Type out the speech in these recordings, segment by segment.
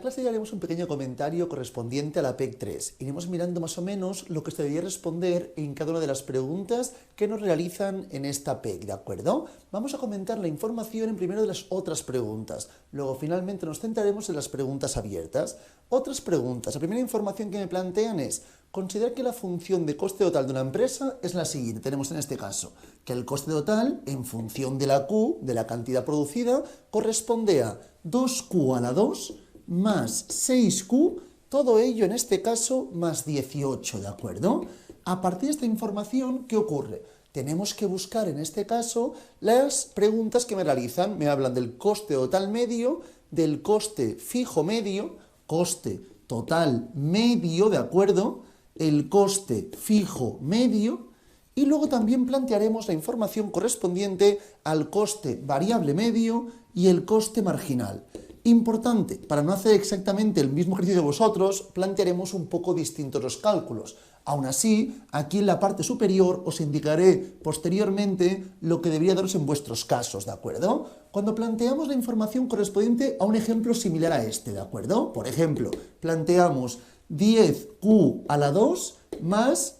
clase ya haremos un pequeño comentario correspondiente a la PEC 3. Iremos mirando más o menos lo que se debería responder en cada una de las preguntas que nos realizan en esta PEC, ¿de acuerdo? Vamos a comentar la información en primero de las otras preguntas. Luego finalmente nos centraremos en las preguntas abiertas. Otras preguntas. La primera información que me plantean es: considerar que la función de coste total de una empresa es la siguiente. Tenemos en este caso que el coste total en función de la Q, de la cantidad producida, corresponde a 2Q a la 2 más 6Q, todo ello en este caso más 18, ¿de acuerdo? A partir de esta información, ¿qué ocurre? Tenemos que buscar en este caso las preguntas que me realizan. Me hablan del coste total medio, del coste fijo medio, coste total medio, ¿de acuerdo? El coste fijo medio, y luego también plantearemos la información correspondiente al coste variable medio y el coste marginal. Importante, para no hacer exactamente el mismo ejercicio que vosotros, plantearemos un poco distintos los cálculos. Aún así, aquí en la parte superior os indicaré posteriormente lo que debería daros en vuestros casos, ¿de acuerdo? Cuando planteamos la información correspondiente a un ejemplo similar a este, ¿de acuerdo? Por ejemplo, planteamos 10Q a la 2 más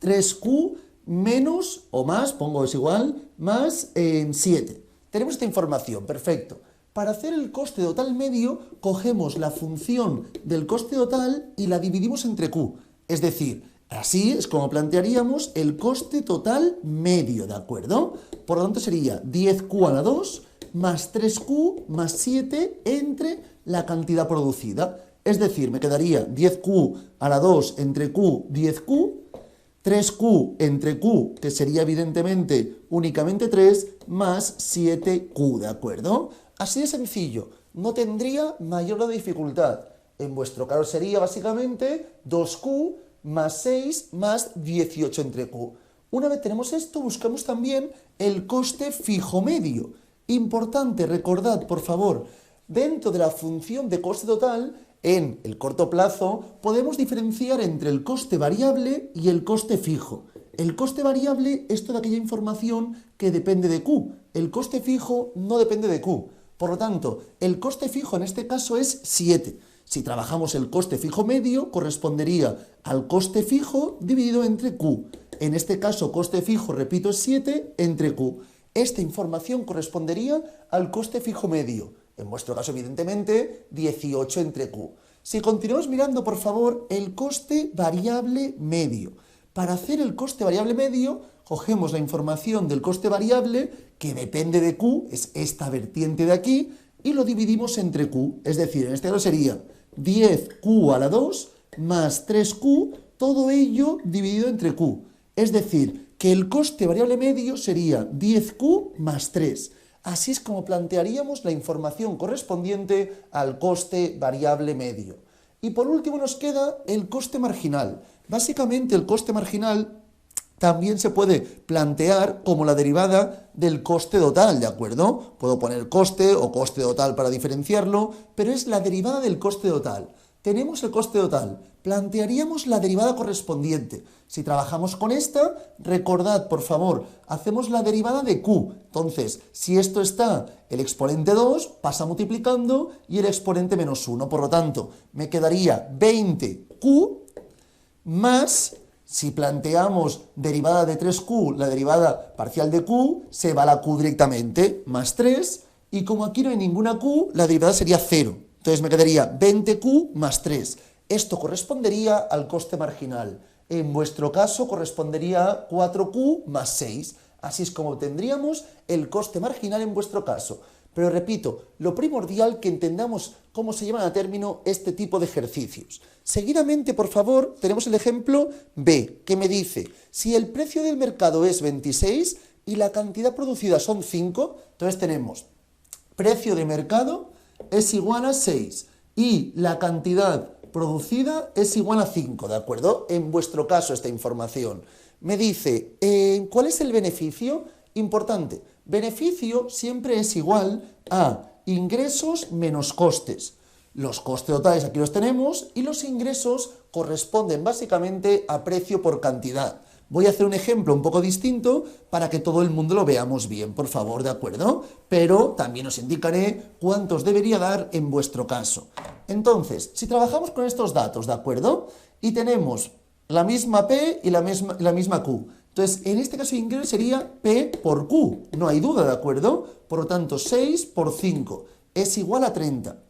3Q menos o más, pongo es igual, más 7. Tenemos esta información, perfecto. Para hacer el coste total medio, cogemos la función del coste total y la dividimos entre Q. Es decir, así es como plantearíamos el coste total medio, ¿de acuerdo? Por lo tanto sería 10Q a la 2 más 3Q más 7 entre la cantidad producida. Es decir, me quedaría 10Q a la 2 entre Q, 10Q, 3Q entre Q, que sería evidentemente únicamente 3, más 7Q, ¿de acuerdo? Así de sencillo, no tendría mayor dificultad. En vuestro caso sería básicamente 2Q más 6 más 18 entre Q. Una vez tenemos esto, buscamos también el coste fijo medio. Importante, recordad, por favor, dentro de la función de coste total, en el corto plazo, podemos diferenciar entre el coste variable y el coste fijo. El coste variable es toda aquella información que depende de Q. El coste fijo no depende de Q. Por lo tanto, el coste fijo en este caso es 7. Si trabajamos el coste fijo medio, correspondería al coste fijo dividido entre Q. En este caso, coste fijo, repito, es 7 entre Q. Esta información correspondería al coste fijo medio. En vuestro caso, evidentemente, 18 entre Q. Si continuamos mirando, por favor, el coste variable medio. Para hacer el coste variable medio, cogemos la información del coste variable, que depende de Q, es esta vertiente de aquí, y lo dividimos entre Q. Es decir, en este caso sería 10Q a la 2 más 3Q, todo ello dividido entre Q. Es decir, que el coste variable medio sería 10Q más 3. Así es como plantearíamos la información correspondiente al coste variable medio. Y por último nos queda el coste marginal. Básicamente el coste marginal también se puede plantear como la derivada del coste total, ¿de acuerdo? Puedo poner coste o coste total para diferenciarlo, pero es la derivada del coste total. Tenemos el coste total, plantearíamos la derivada correspondiente. Si trabajamos con esta, recordad, por favor, hacemos la derivada de Q. Entonces, si esto está el exponente 2, pasa multiplicando y el exponente menos 1. Por lo tanto, me quedaría 20Q más, si planteamos derivada de 3Q, la derivada parcial de Q, se va a la Q directamente, más 3, y como aquí no hay ninguna Q, la derivada sería 0. Entonces me quedaría 20Q más 3. Esto correspondería al coste marginal. En vuestro caso correspondería a 4Q más 6. Así es como obtendríamos el coste marginal en vuestro caso. Pero repito, lo primordial que entendamos cómo se llevan a término este tipo de ejercicios. Seguidamente, por favor, tenemos el ejemplo B, que me dice, si el precio del mercado es 26 y la cantidad producida son 5, entonces tenemos precio de mercado es igual a 6 y la cantidad producida es igual a 5, ¿de acuerdo? En vuestro caso esta información. Me dice, ¿cuál es el beneficio? Importante, beneficio siempre es igual a ingresos menos costes. Los costes totales aquí los tenemos y los ingresos corresponden básicamente a precio por cantidad. Voy a hacer un ejemplo un poco distinto para que todo el mundo lo veamos bien, por favor, ¿de acuerdo? Pero también os indicaré cuántos debería dar en vuestro caso. Entonces, si trabajamos con estos datos, ¿de acuerdo? Y tenemos la misma P y la misma Q. Entonces, en este caso de ingreso sería P por Q, no hay duda, ¿de acuerdo? Por lo tanto, 6 por 5 es igual a 30.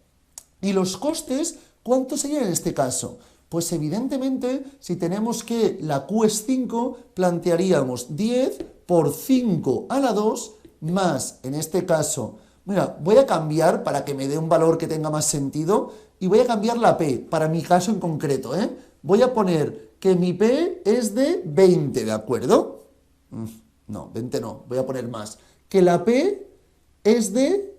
¿Y los costes cuántos serían en este caso? Pues evidentemente, si tenemos que la Q es 5, plantearíamos 10 por 5 a la 2 más, en este caso, mira, voy a cambiar para que me dé un valor que tenga más sentido y voy a cambiar la P, para mi caso en concreto, ¿eh? Voy a poner que mi P es de 20, ¿de acuerdo? No, 20 no, voy a poner más. Que la P es de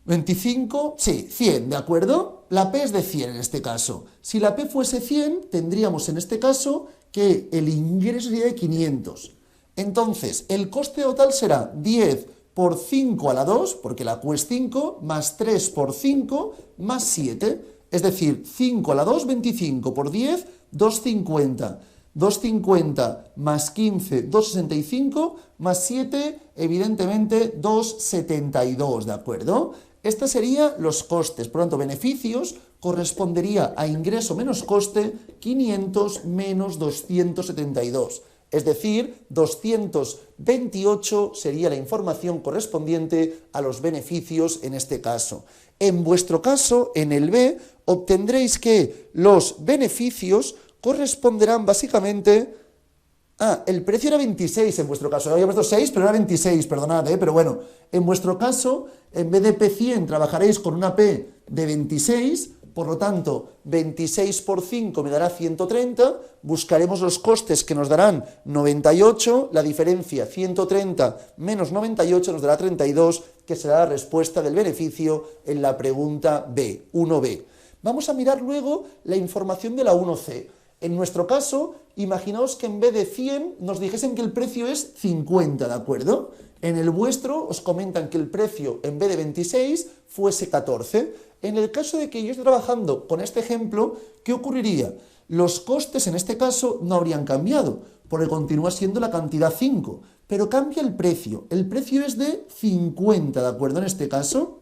25, sí, 100, ¿de acuerdo? La P es de 100 en este caso. Si la P fuese 100, tendríamos en este caso que el ingreso sería de 500. Entonces, el coste total será 10 por 5 a la 2, porque la Q es 5, más 3 por 5, más 7. Es decir, 5 a la 2, 25 por 10, 2,50. 2,50 más 15, 2,65, más 7, evidentemente 2,72, ¿de acuerdo? Estos serían los costes, por lo tanto, beneficios correspondería a ingreso menos coste, 500 menos 272. Es decir, 228 sería la información correspondiente a los beneficios en este caso. En vuestro caso, en el B, obtendréis que los beneficios corresponderán básicamente... el precio era 26 en vuestro caso. Había puesto 6, pero era 26, perdonad, pero bueno. En vuestro caso, en vez de P100, trabajaréis con una P de 26, por lo tanto, 26 por 5 me dará 130, buscaremos los costes que nos darán 98, la diferencia 130 menos 98 nos dará 32, que será la respuesta del beneficio en la pregunta B, 1B. Vamos a mirar luego la información de la 1C. En nuestro caso, imaginaos que en vez de 100 nos dijesen que el precio es 50, ¿de acuerdo? En el vuestro os comentan que el precio en vez de 26 fuese 14. En el caso de que yo esté trabajando con este ejemplo, ¿qué ocurriría? Los costes en este caso no habrían cambiado, porque continúa siendo la cantidad 5, pero cambia el precio. El precio es de 50, ¿de acuerdo? En este caso,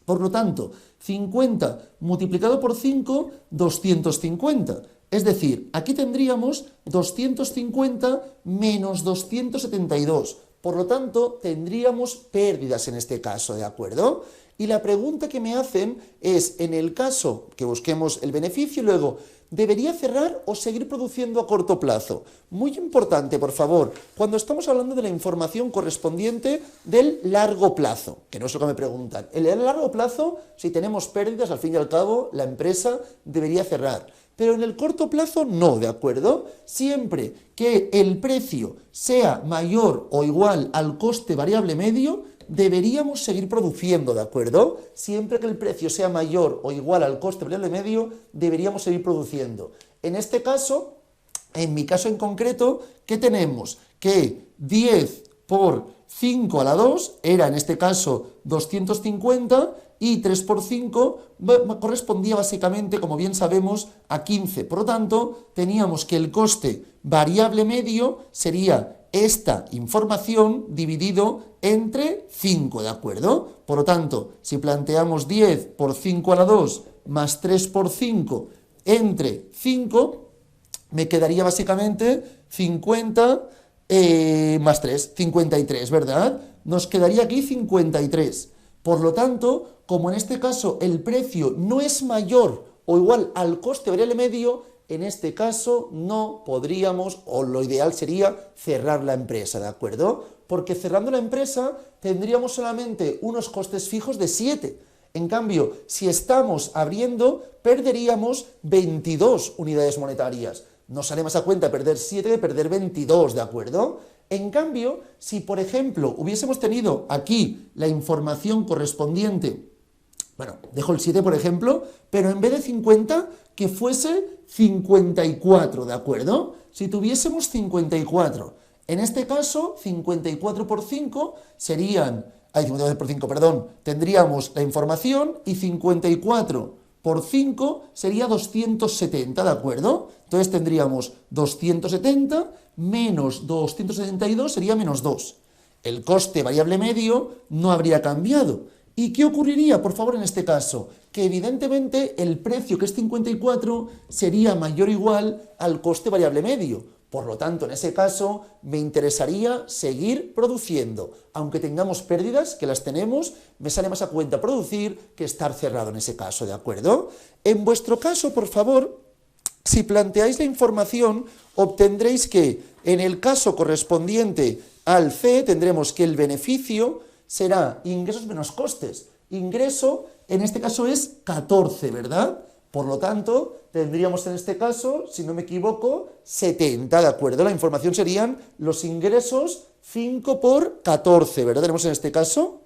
por lo tanto, 50 multiplicado por 5, 250. Es decir, aquí tendríamos 250 menos 272. Por lo tanto, tendríamos pérdidas en este caso, ¿de acuerdo? Y la pregunta que me hacen es, en el caso que busquemos el beneficio, luego, ¿debería cerrar o seguir produciendo a corto plazo? Muy importante, por favor, cuando estamos hablando de la información correspondiente del largo plazo, que no es lo que me preguntan. En el largo plazo, si tenemos pérdidas, al fin y al cabo, la empresa debería cerrar. Pero en el corto plazo no, ¿de acuerdo? Siempre que el precio sea mayor o igual al coste variable medio, deberíamos seguir produciendo, ¿de acuerdo? Siempre que el precio sea mayor o igual al coste variable medio, deberíamos seguir produciendo. En este caso, en mi caso en concreto, ¿qué tenemos? Que 10 por 5 a la 2 era en este caso 250 y 3 por 5 correspondía básicamente, como bien sabemos, a 15. Por lo tanto, teníamos que el coste variable medio sería esta información dividido entre 5, ¿de acuerdo? Por lo tanto, si planteamos 10 por 5 a la 2 más 3 por 5 entre 5, me quedaría básicamente 50 más 3, 53, ¿verdad? Nos quedaría aquí 53. Por lo tanto, como en este caso el precio no es mayor o igual al coste variable medio, en este caso no podríamos, o lo ideal sería cerrar la empresa, ¿de acuerdo? Porque cerrando la empresa tendríamos solamente unos costes fijos de 7. En cambio, si estamos abriendo, perderíamos 22 unidades monetarias. No sale más a cuenta perder 7 que perder 22, ¿de acuerdo? En cambio, si por ejemplo hubiésemos tenido aquí la información correspondiente, bueno, dejo el 7 por ejemplo, pero en vez de 50, que fuese 54, ¿de acuerdo? Si tuviésemos 54, en este caso 54 por 5 serían, 54 por 5, perdón, tendríamos la información y 54 por 5 sería 270, ¿de acuerdo? Entonces tendríamos 270 menos 272 sería menos 2. El coste variable medio no habría cambiado. ¿Y qué ocurriría, por favor, en este caso? Que evidentemente el precio, que es 54, sería mayor o igual al coste variable medio. Por lo tanto, en ese caso, me interesaría seguir produciendo. Aunque tengamos pérdidas, que las tenemos, me sale más a cuenta producir que estar cerrado en ese caso, ¿de acuerdo? En vuestro caso, por favor, si planteáis la información, obtendréis que en el caso correspondiente al C tendremos que el beneficio será ingresos menos costes. Ingreso, en este caso, es 14, ¿verdad? Por lo tanto, tendríamos en este caso, si no me equivoco, 70, ¿de acuerdo? La información serían los ingresos 5 por 14, ¿verdad? Tenemos en este caso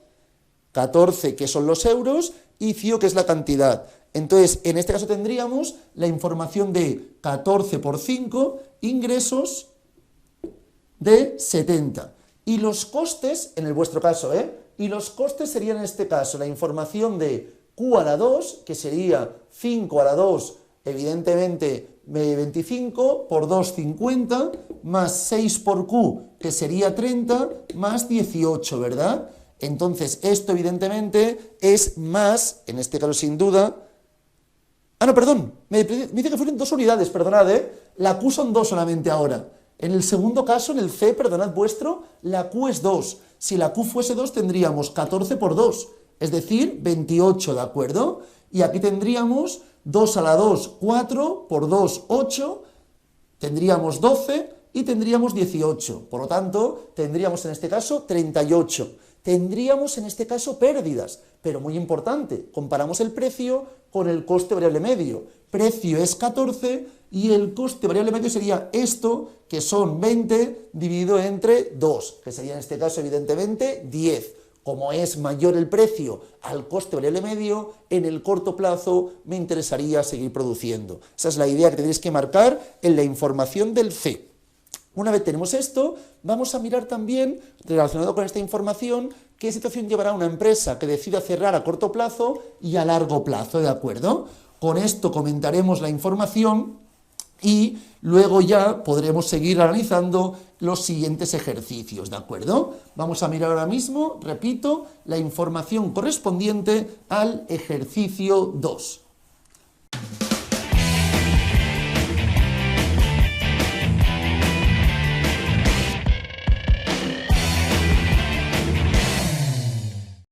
14, que son los euros, y CIO, que es la cantidad. Entonces, en este caso tendríamos la información de 14 por 5, ingresos de 70. Y los costes, en el vuestro caso, y los costes serían en este caso la información de Q a la 2, que sería 5 a la 2, evidentemente 25, por 2, 50, más 6 por Q, que sería 30, más 18, ¿verdad? Entonces, esto evidentemente es más, en este caso sin duda... Ah, no, perdón, me dice que fueron 2 unidades, perdonad, La Q son 2 solamente ahora. En el segundo caso, en el C, perdonad vuestro, la Q es 2. Si la Q fuese 2, tendríamos 14 por 2, es decir, 28, ¿de acuerdo? Y aquí tendríamos 2 a la 2, 4, por 2, 8, tendríamos 12 y tendríamos 18. Por lo tanto, tendríamos en este caso 38. Tendríamos en este caso pérdidas, pero muy importante, comparamos el precio con el coste variable medio. Precio es 14 y el coste variable medio sería esto, que son 20 dividido entre 2, que sería en este caso evidentemente 10. Como es mayor el precio al coste variable medio, en el corto plazo me interesaría seguir produciendo. Esa es la idea que tenéis que marcar en la información del C. Una vez tenemos esto, vamos a mirar también, relacionado con esta información, qué situación llevará una empresa que decida cerrar a corto plazo y a largo plazo, ¿de acuerdo? Con esto comentaremos la información y luego ya podremos seguir analizando los siguientes ejercicios, ¿de acuerdo? Vamos a mirar ahora mismo, repito, la información correspondiente al ejercicio 2.